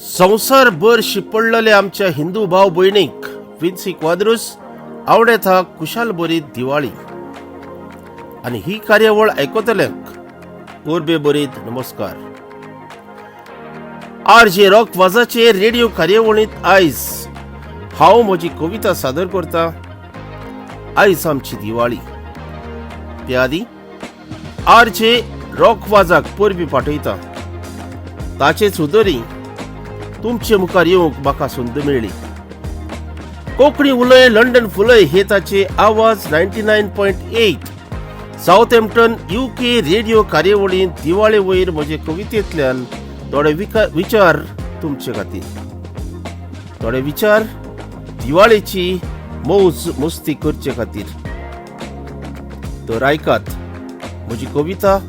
संवसारभर शिपडलेले आमच्या हिंदू भाव भयणीक विन्सी क्वाद्रूस आवडेता कुशाल बरी दिवाळी आणि ही कार्यावळ आयकतल्यांक उर्बे बरीत नमस्कार. RJ रॉक वाजाचे रेडिओ कार्यावळींत आयज हांव म्हजी कविता सादर करता. आयज आमची दिवाळी. ते आदी RJ रॉक वाजाक परबी पाठयता. ताचे सुदरी तुमचे मुखार येवंक म्हाका संद मेळ्ळी. कोंकणी उलय लंडन फुलय हे ताचे आवाज 99.8 साउथहॅम्प्टन UK रेडिओ कार्यावळींत दिवाळे वयर म्हजे कवितेंतल्यान थोडे विचार तुमचे खातीर. थोडे विचार दिवाळेची मौज मस्ती करचे खातीर. तर आयकात म्हजी कविता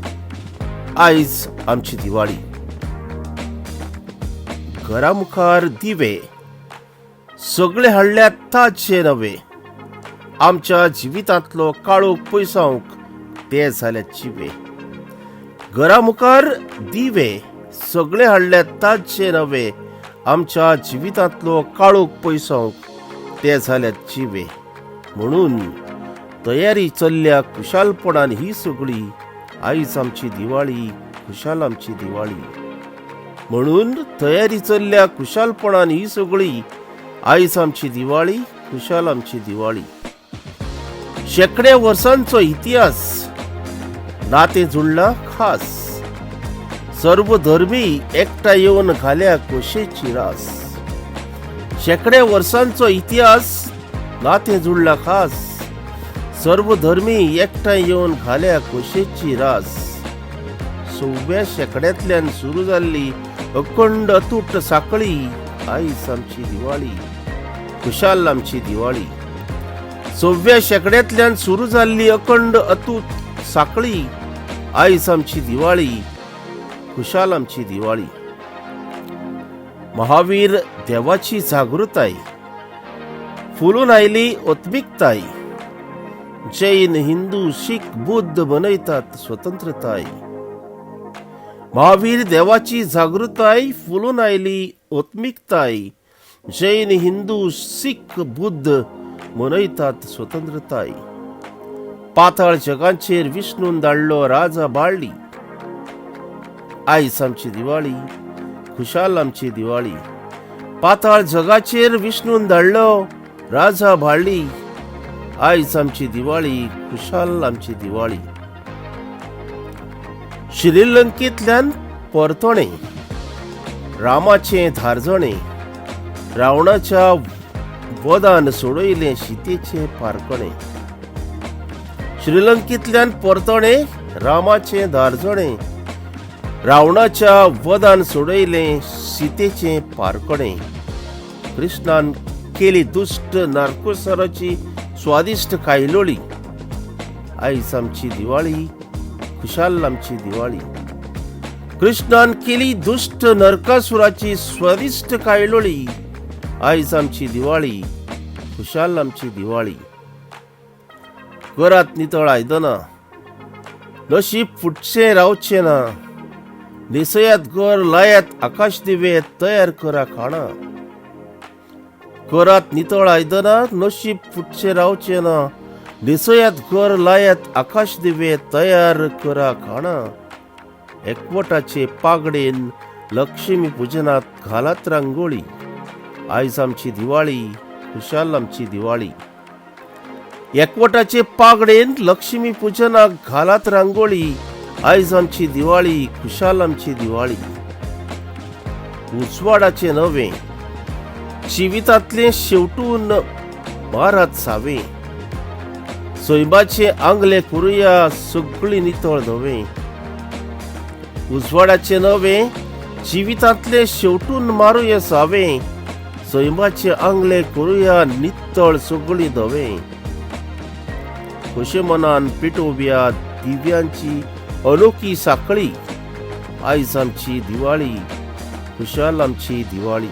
आयज आमची दिवाळी. घरा मुखार दिवे सगळे हाडल्यात ताजे नवे. आमच्या जिवितांतलो काळोख पयसावंक ते जाल्यात चिवे. घरा मुखार दिवे सगळे हाडल्यात ताजे नवे. आमच्या जिवितांतलो काळोख पयसावंक ते जाल्यात चिवे. म्हणून तयारी चल्ल्या खुशालपणान ही सगळी आयज आमची दिवाळी, खुशाल आमची दिवाळी. म्हणून तयारी चल्ल्या खुशालपणान ही सगळी आयज आमची दिवाळी, खुशाल आमची दिवाळी. शेकडे वर्सांचो इतिहास नाते जुळला खास. सर्वधर्मी एकठांय येवन घाल्या खोशेची रास. शेकडे वर्सांचो इतिहास नाते जुळला खास. सर्वधर्मी एकठांय येवन घाल्या खोशेची रास. 6व्या शेकड्यांतल्यान सुरू जाल्ली अखंड अतूट साखळी आयज आमची दिवाळी, खुशाल आमची दिवाळी. 6व्या शेकड्यांतल्यान सुरू जाल्ली अखंड अतूट साखळी आयज आमची दिवाळी, खुशाल आमची दिवाळी. महावीर देवाची जागृताय फुलून आयली आत्मिकताय. जैन हिंदू शीख बुद्ध मनयतात स्वतंत्रताय. महावीर देवाची जागृताय फुलून आयली आत्मिकताय. जैन हिंदू शीख बुद्ध मनयतात स्वतंत्रताय. पाताळ जगांचेर विष्णून धाडलो राजा बाळ्ळी आयज आमची दिवाळी, खुशाल आमची दिवाळी. पाताळ जगाचेर विष्णून धाडलो राजा बाळ्ळी आयज आमची दिवाळी, खुशाल आमची दिवाळी. श्रीलंकेंतल्यान परतणे रामाचे धारजणे. रावणाच्या वधान सोडयले सीतेचे पारकणे. श्रीलंकेंतल्यान परतणे रामाचे धारजणे. रावणाच्या वधान सोडयले सीतेचे पारकणे. कृष्णान केली दुष्ट नारकोसराची स्वादिष्ट कायलोळी आयज आमची दिवाळी, खुशाल आमची दिवाळी. कृष्णान केली दुष्ट नरकासुराची स्वादिष्ट कायलोळी आयज आमची दिवाळी, खुशाल आमची दिवाळी. घरात नितळ आयदनां नशीब फुटचे रावचे ना. निसयात घर लायात आकाश दिवे तयार करा खाणा. घरात नितळ आयदनां नशीब फुटचे रावचे ना. निसयात घर लायात आकाश दिवे तयार करा खाणा. एकवटाचे पागडेन लक्ष्मी पूजनात घालात रांगोळी आयज आमची दिवाळी, खुशाल आमची दिवाळी. एकवटाचे पागडेन लक्ष्मी पूजनाक घालात रांगोळी आयज आमची दिवाळी, खुशाल आमची दिवाळी. उजवाडाचे नवे जिवितांतले शेवटून मारात सावे. सोयबाचे आंगले करुया सगळी नितळ धवे. उजवाडाचे नवे जिवितांतले शेवटून मारूया सावे. सोयबाचे आंगले करुया नितळ सगळी धवे. खुशे मनान पेटोवया दिव्यांची अनोखी साखळी आयज आमची दिवाळी, खुशाल आमची दिवाळी.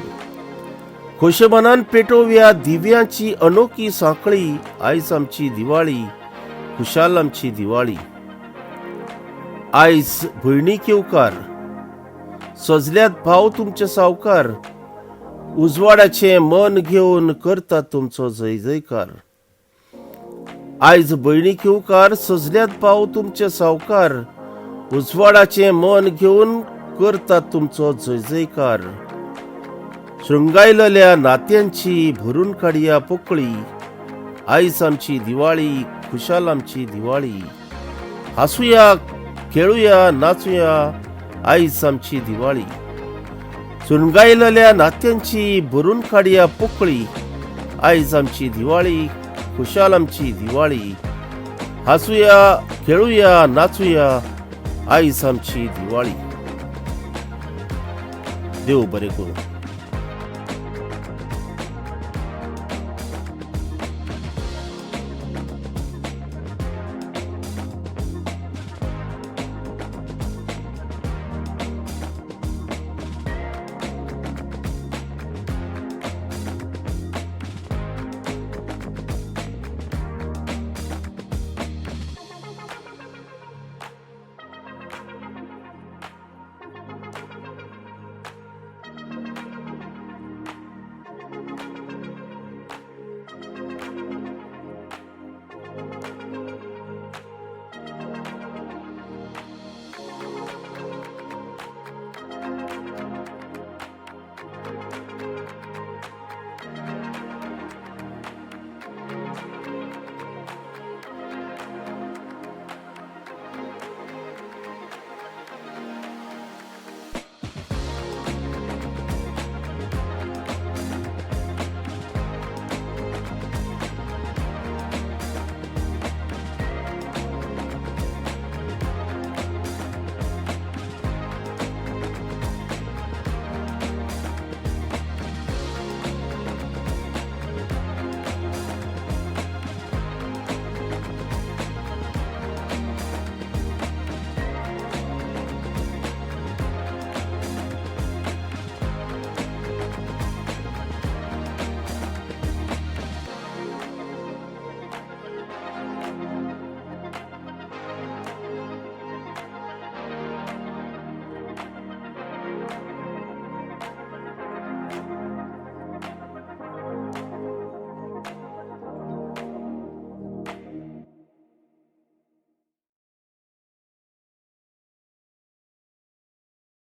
खुशे मनान पेटोवया दिव्यांची अनोखी साखळी आयज आमची दिवाळी, खुशाल आमची दिवाळी. आयज भयणीक येवकार सजल्यात भाव तुमचे सावकार. उजवाडाचे मन घेऊन करता तुमचो जय जयकार. आयज भयणी किवकार सजल्यात पाव तुमचे सावकार. उजवाडाचे मन घेऊन करता तुमचो जय जयकार. शृंगायलेल्या नात्यांची भरून काडया पोकळी. आयज आमची दिवाळी, खुशाल आमची दिवाळी. हसूया, खेळूया, नाचूया, आयज आमची दिवाळी. शृंगायलेल्या नात्यांची भरून काडया पोकळी. आयज आमची दिवाळी, खुशाल आमची दिवाळी. हसूया, खेळूया, नाचूया, आयज आमची दिवाळी. देव बरे करू.